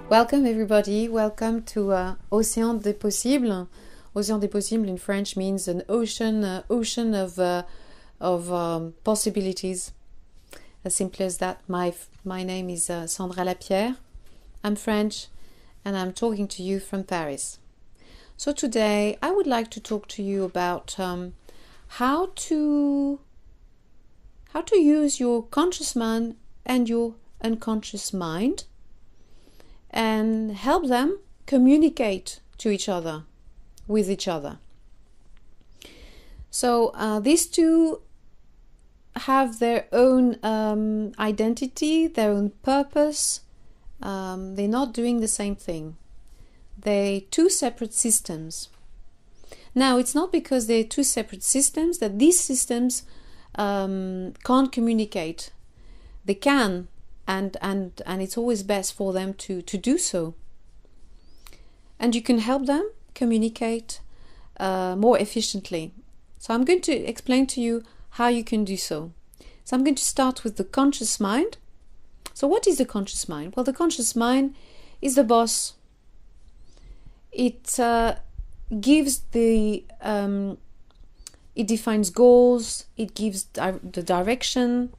Welcome everybody, welcome to Océan des possibles. Océan des possibles in French means an ocean of possibilities. As simple as that. My name is Sandra Lapierre. I'm French and I'm talking to you from Paris. So today I would like to talk to you about how to use your conscious mind and your unconscious mind and help them communicate to each other, with each other. So these two have their own identity, their own purpose. They're not doing the same thing. They're two separate systems. Now, it's not because they're two separate systems that these systems can't communicate. They can, and it's always best for them to do so. And you can help them communicate more efficiently. So I'm going to explain to you how you can do so. So I'm going to start with the conscious mind. So what is the conscious mind? Well, the conscious mind is the boss. It gives it defines goals, it gives the direction,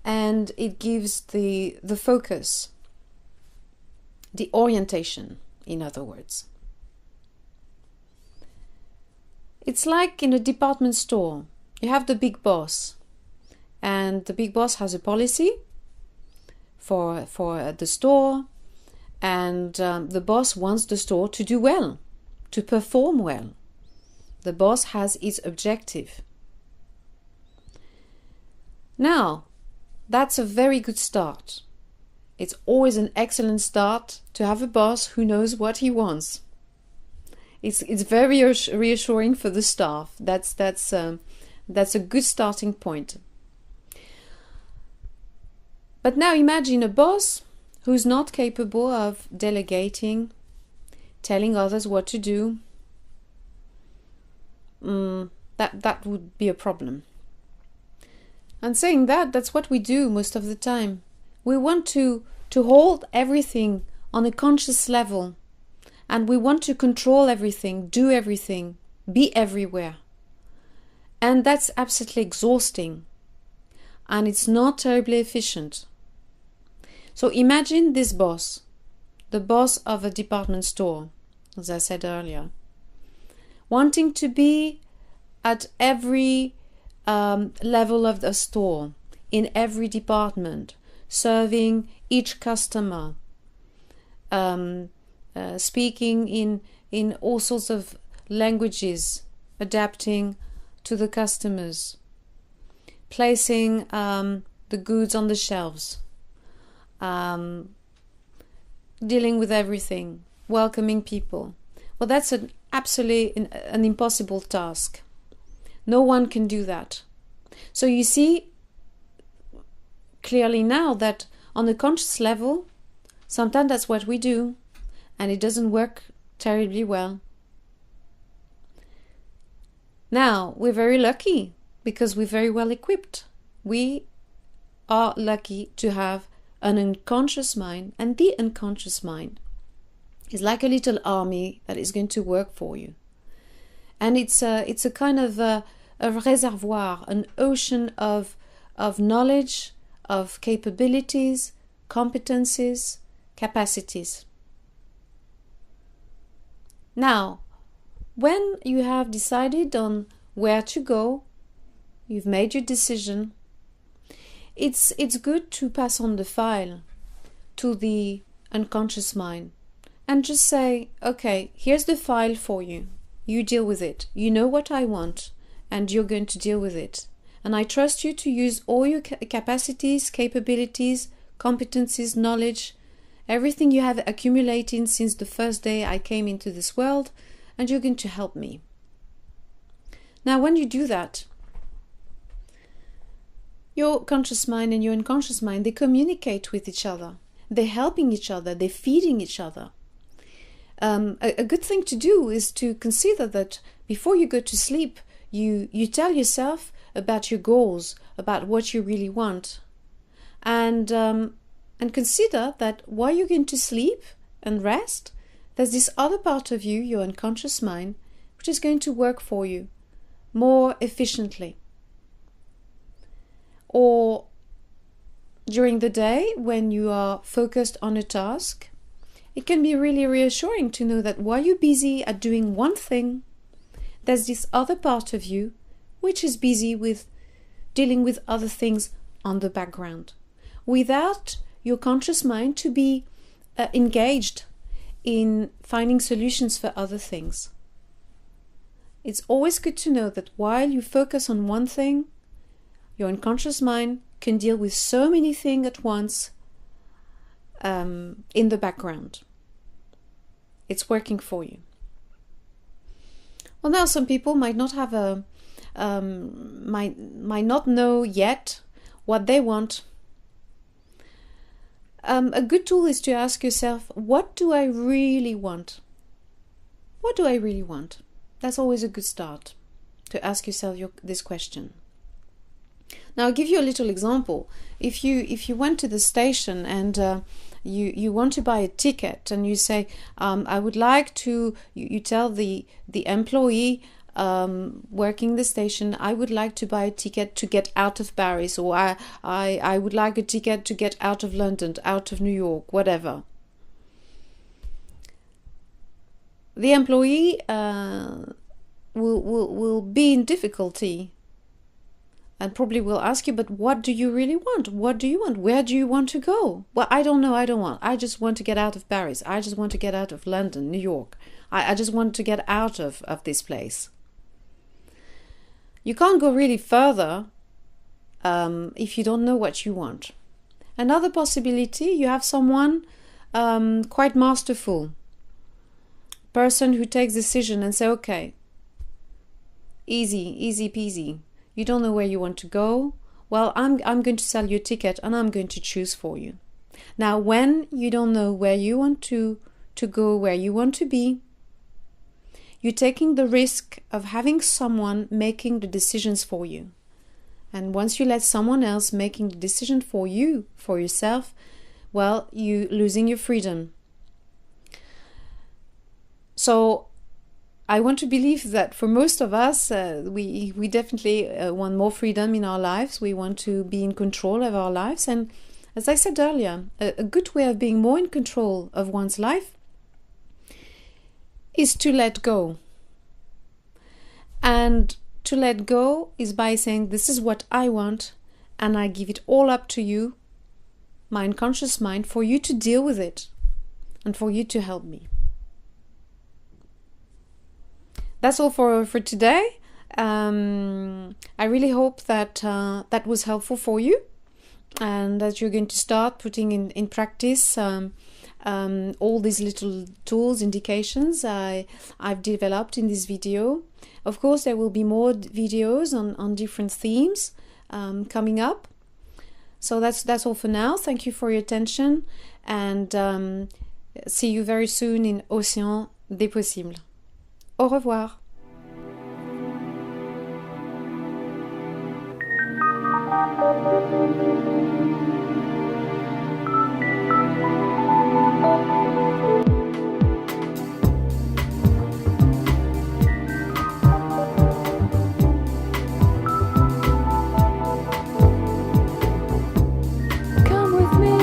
and it gives the focus, the orientation, in other words. It's like in a department store. You have the big boss, and the big boss has a policy for the store, and the boss wants the store to do well, to perform well. The boss has its objective. Now, that's a very good start. It's always an excellent start to have a boss who knows what he wants. It's very reassuring for the staff. That's a good starting point. But now imagine a boss who's not capable of delegating, telling others what to do. That would be a problem. And saying that's what we do most of the time. We want to hold everything on a conscious level, and we want to control everything, do everything, be everywhere. And that's absolutely exhausting, and it's not terribly efficient. So imagine this boss, the boss of a department store, as I said earlier, wanting to be at every level of the store, in every department, serving each customer, speaking in all sorts of languages, adapting to the customers, placing the goods on the shelves, dealing with everything, welcoming people. Well, that's absolutely an impossible task. No one can do that. So you see clearly now that on a conscious level, sometimes that's what we do, and it doesn't work terribly well. Now, we're very lucky because we're very well equipped. We are lucky to have an unconscious mind, and the unconscious mind is like a little army that is going to work for you. And it's a kind of a reservoir, an ocean of knowledge, of capabilities, competencies, capacities. Now, when you have decided on where to go, you've made your decision, it's good to pass on the file to the unconscious mind and just say, okay, here's the file for you. You deal with it. You know what I want, and you're going to deal with it. And I trust you to use all your capacities, capabilities, competencies, knowledge, everything you have accumulated since the first day I came into this world, and you're going to help me. Now, when you do that, your conscious mind and your unconscious mind, they communicate with each other. They're helping each other. They're feeding each other. A good thing to do is to consider that before you go to sleep, you tell yourself about your goals, about what you really want. And consider that while you're going to sleep and rest, there's this other part of you, your unconscious mind, which is going to work for you more efficiently. Or during the day, when you are focused on a task, it can be really reassuring to know that while you're busy at doing one thing, there's this other part of you which is busy with dealing with other things on the background, without your conscious mind to be engaged in finding solutions for other things. It's always good to know that while you focus on one thing, your unconscious mind can deal with so many things at once in the background. It's working for you. Well, now some people might not have might not know yet what they want. A good tool is to ask yourself, what do I really want? What do I really want? That's always a good start, to ask yourself this question. Now, I'll give you a little example. If you went to the station and you want to buy a ticket and you say, I would like to, you tell the employee working the station, I would like to buy a ticket to get out of Paris, or I would like a ticket to get out of London, out of New York, whatever. The employee will be in difficulty and probably will ask you, but what do you really want? What do you want? Where do you want to go? Well, I don't know. I just want to get out of Paris. I just want to get out of London, New York. I just want to get out of this place. You can't go really further if you don't know what you want. Another possibility, you have someone quite masterful, person who takes decision and say, okay, easy peasy. You don't know where you want to go? Well, I'm going to sell you a ticket and I'm going to choose for you. Now, when you don't know where you want to go, where you want to be, you're taking the risk of having someone making the decisions for you. And once you let someone else making the decision for you, for yourself, well, you're losing your freedom. So I want to believe that for most of us, we definitely want more freedom in our lives. We want to be in control of our lives. And as I said earlier, a good way of being more in control of one's life is to let go. And to let go is by saying, this is what I want, and I give it all up to you, my unconscious mind, for you to deal with it and for you to help me. That's all for today. I really hope that that was helpful for you, and that you're going to start putting in practice all these little tools, indications I've developed in this video. Of course, there will be more videos on different themes coming up. So that's all for now. Thank you for your attention, and see you very soon in Océan des possibles. Au revoir. Come with me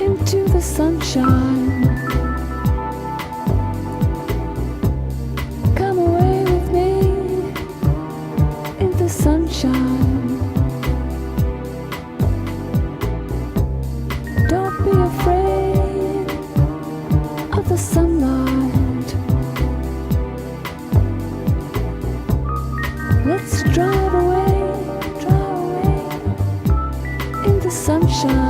into the sunshine. Come away with me in the sunshine. Don't be afraid of the sunlight. Let's drive away in the sunshine.